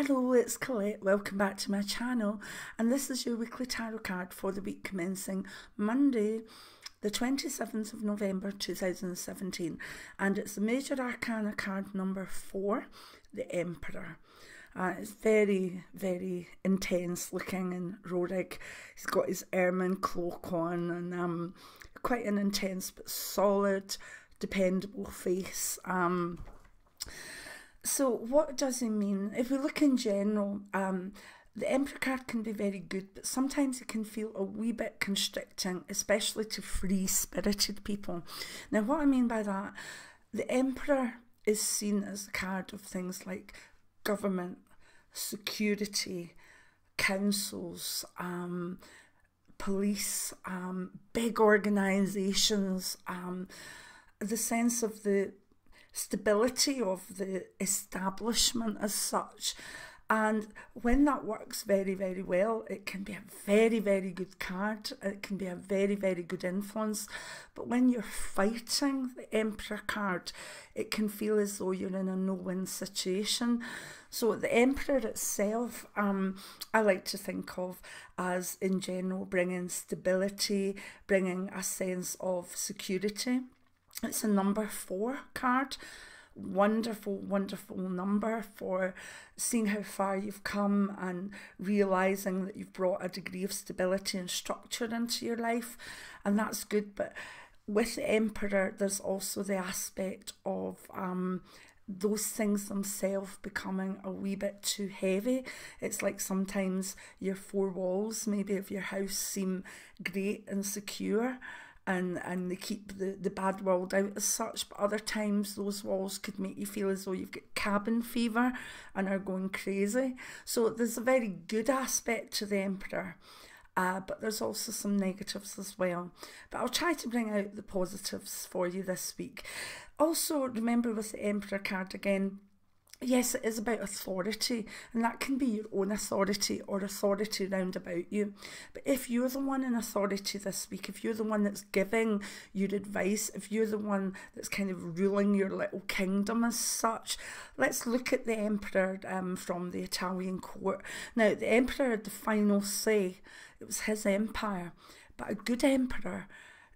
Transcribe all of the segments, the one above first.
Hello, it's Colette. Welcome back to my channel, and this is your weekly tarot card for the week commencing Monday, the 27th of November 2017, and it's the Major Arcana card number 4, the Emperor. It's very, very intense looking in Rohrig. He's got his ermine cloak on and quite an intense but solid, dependable face. So what does he mean? If we look in general, the Emperor card can be very good, but sometimes it can feel a wee bit constricting, especially to free-spirited people. Now, what I mean by that, the Emperor is seen as a card of things like government, security, councils, police, big organisations, the sense of the stability of the establishment as such. And when that works very, very well, it can be a very, very good card. It can be a very, very good influence. But when you're fighting the Emperor card, it can feel as though you're in a no-win situation. So the Emperor itself, I like to think of as, in general, bringing stability, bringing a sense of security. It's a number 4 card. Wonderful, wonderful number for seeing how far you've come and realising that you've brought a degree of stability and structure into your life, and that's good. But with the Emperor, there's also the aspect of those things themselves becoming a wee bit too heavy. It's like sometimes your 4 walls maybe of your house seem great and secure, and they keep the bad world out as such, but other times those walls could make you feel as though you've got cabin fever and are going crazy. So there's a very good aspect to the Emperor, but there's also some negatives as well. But I'll try to bring out the positives for you this week. Also, remember with the Emperor card again, yes, it is about authority, and that can be your own authority or authority round about you. But if you're the one in authority this week, if you're the one that's giving your advice, if you're the one that's kind of ruling your little kingdom as such, let's look at the Emperor from the Italian court. Now, the Emperor had the final say. It was his empire, but a good emperor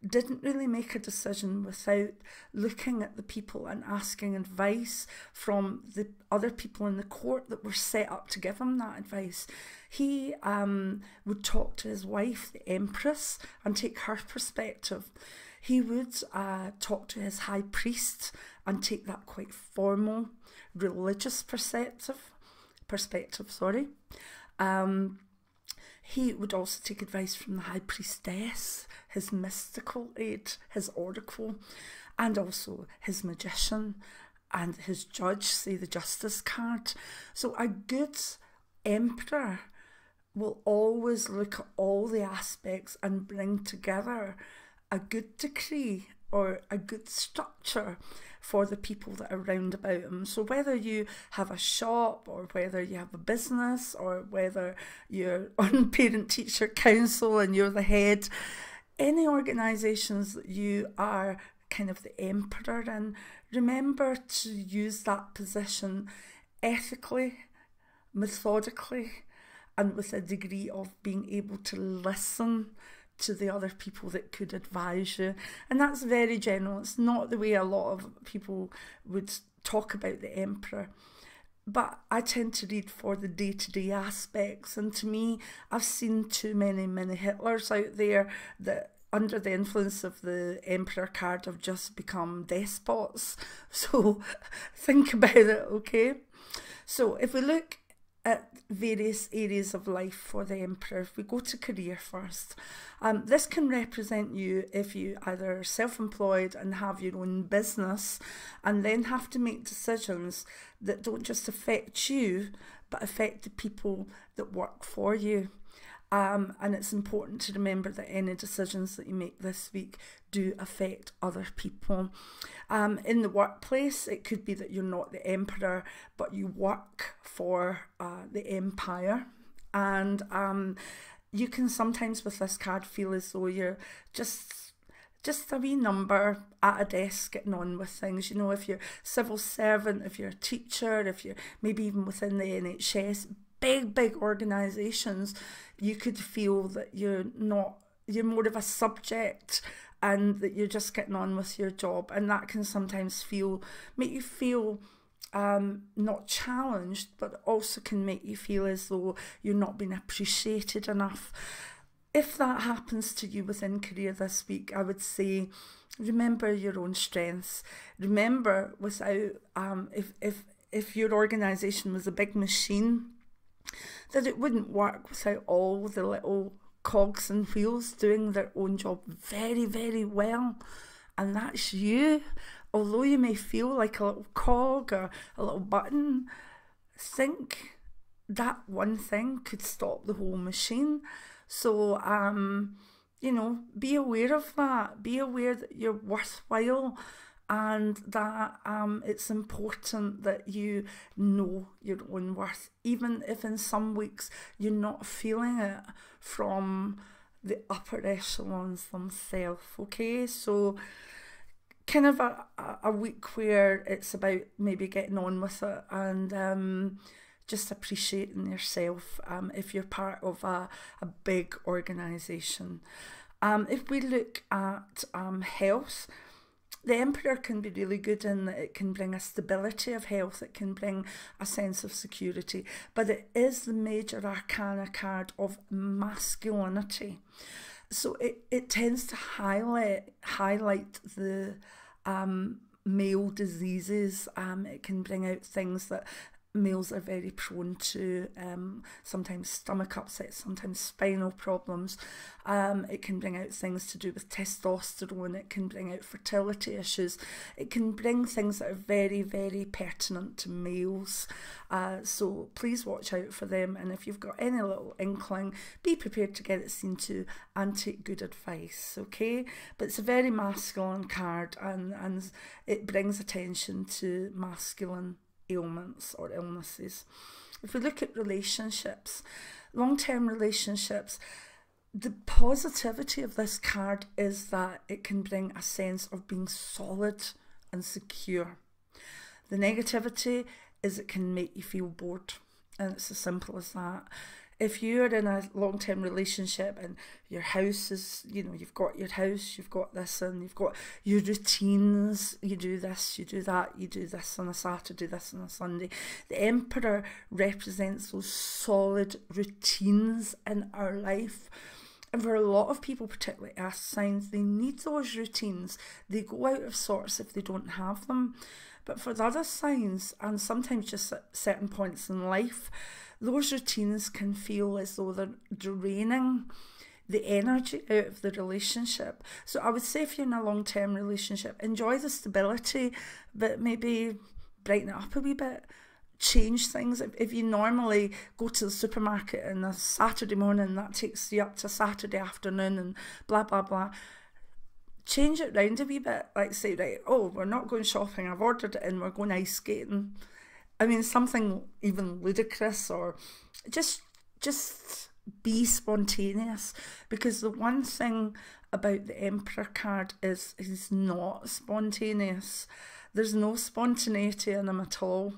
didn't really make a decision without looking at the people and asking advice from the other people in the court that were set up to give him that advice. He would talk to his wife, the Empress, and take her perspective. He would talk to his high priest and take that quite formal religious perspective. He would also take advice from the high priestess, his mystical aid, his oracle, and also his magician and his judge, say the justice card. So a good emperor will always look at all the aspects and bring together a good decree or a good structure for the people that are round about him. So whether you have a shop or whether you have a business or whether you're on parent-teacher council and you're the head, any organisations that you are kind of the emperor in, remember to use that position ethically, methodically, and with a degree of being able to listen to the other people that could advise you. And that's very general. It's not the way a lot of people would talk about the Emperor. But I tend to read for the day-to-day aspects, and to me, I've seen too many mini Hitlers out there that under the influence of the Emperor card have just become despots. So think about it, okay? So if we look at various areas of life for the Emperor, if we go to career first, this can represent you if you either are self-employed and have your own business and then have to make decisions that don't just affect you but affect the people that work for you. And it's important to remember that any decisions that you make this week do affect other people. In the workplace, it could be that you're not the emperor, but you work for the empire. And you can sometimes with this card feel as though you're just just a wee number at a desk getting on with things. You know, if you're civil servant, if you're a teacher, if you're maybe even within the NHS, big organisations, you could feel that you're more of a subject and that you're just getting on with your job, and that can sometimes make you feel not challenged, but also can make you feel as though you're not being appreciated enough. If that happens to you within career this week, I would say remember your own strengths. Remember, without if your organisation was a big machine, that it wouldn't work without all the little cogs and wheels doing their own job very, very well. And that's you. Although you may feel like a little cog or a little button, think that one thing could stop the whole machine. So, you know, be aware of that. Be aware that you're worthwhile, and that it's important that you know your own worth, even if in some weeks you're not feeling it from the upper echelons themselves, okay? So kind of a week where it's about maybe getting on with it and just appreciating yourself if you're part of a big organisation. If we look at health, the Emperor can be really good in that it can bring a stability of health, it can bring a sense of security, but it is the major arcana card of masculinity. So it tends to highlight the male diseases. It can bring out things that males are very prone to, sometimes stomach upsets, sometimes spinal problems. It can bring out things to do with testosterone. It can bring out fertility issues. It can bring things that are very, very pertinent to males. So please watch out for them. And if you've got any little inkling, be prepared to get it seen to and take good advice, okay? But it's a very masculine card, and it brings attention to masculine ailments or illnesses. If we look at relationships, long-term relationships, the positivity of this card is that it can bring a sense of being solid and secure. The negativity is it can make you feel bored, and it's as simple as that. If you're in a long-term relationship and your house is, you know, you've got your house, you've got this, and you've got your routines, you do this, you do that, you do this on a Saturday, this on a Sunday. The Emperor represents those solid routines in our life. And for a lot of people, particularly earth signs, they need those routines. They go out of sorts if they don't have them. But for the other signs, and sometimes just at certain points in life, those routines can feel as though they're draining the energy out of the relationship. So I would say if you're in a long-term relationship, enjoy the stability, but maybe brighten it up a wee bit. Change things. If you normally go to the supermarket on a Saturday morning, that takes you up to Saturday afternoon and blah, blah, blah. Change it round a wee bit. Like say, right, oh, we're not going shopping, I've ordered it in, we're going ice skating. I mean, something even ludicrous, or just be spontaneous, because the one thing about the Emperor card is he's not spontaneous. There's no spontaneity in him at all.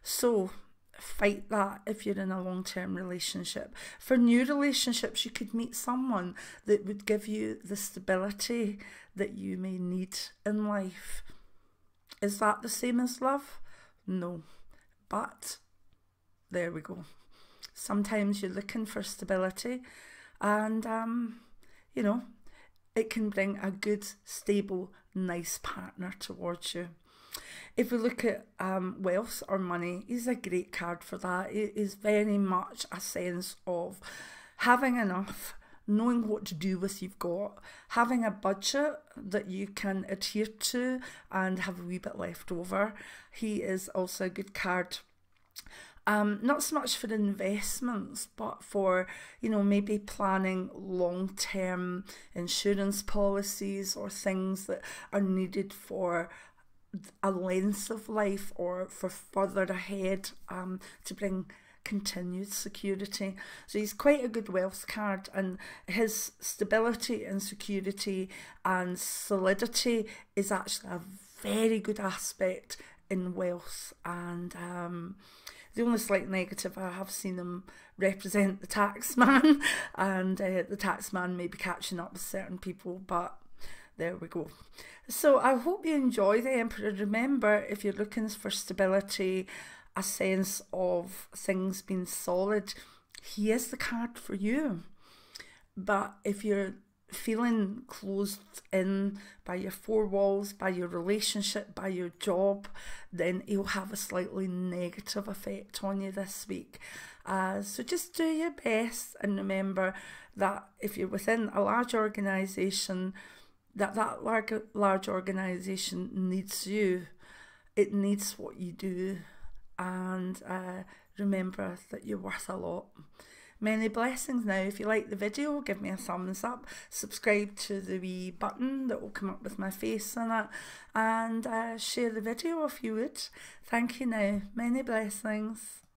So fight that if you're in a long-term relationship. For new relationships, you could meet someone that would give you the stability that you may need in life. Is that the same as love? No, but there we go. Sometimes you're looking for stability, and you know, it can bring a good, stable, nice partner towards you. If we look at wealth or money, is a great card for that. It is very much a sense of having enough, knowing what to do with you've got, having a budget that you can adhere to and have a wee bit left over. He is also a good card. Not so much for investments, but for, you know, maybe planning long-term insurance policies or things that are needed for a length of life or for further ahead, to bring continued security. So he's quite a good wealth card, and his stability and security and solidity is actually a very good aspect in wealth. And the only slight negative, I have seen him represent the tax man, and the tax man may be catching up with certain people, but there we go. So I hope you enjoy the Emperor. Remember, if you're looking for stability, a sense of things being solid, he is the card for you. But if you're feeling closed in by your four walls, by your relationship, by your job, then he'll have a slightly negative effect on you this week. So just do your best, and remember that if you're within a large organisation, that large organisation needs you. It needs what you do. And remember that you're worth a lot. Many blessings. Now, if you like the video, give me a thumbs up. Subscribe to the wee button that will come up with my face on it. And share the video if you would. Thank you now. Many blessings.